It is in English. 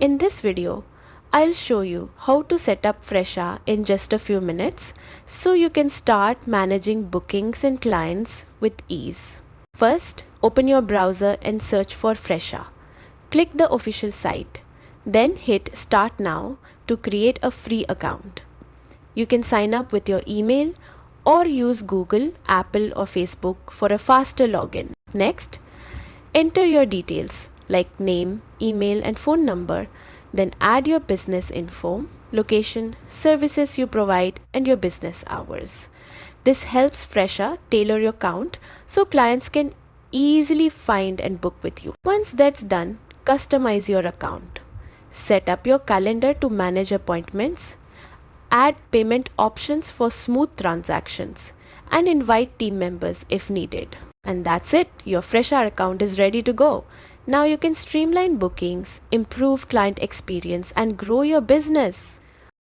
In this video, I'll show you how to set up Fresha in just a few minutes so you can start managing bookings and clients with ease. First, open your browser and search for Fresha. Click the official site. Then hit Start Now to create a free account. You can sign up with your email or use Google, Apple or Facebook for a faster login. Next, enter your details like name, email and phone number. Then add your business info, location, services you provide and your business hours. This helps Fresha tailor your account so clients can easily find and book with you. Once that's done, customize your account. Set up your calendar to manage appointments. Add payment options for smooth transactions and invite team members if needed. And that's it, your Fresha account is ready to go. Now you can streamline bookings, improve client experience and grow your business.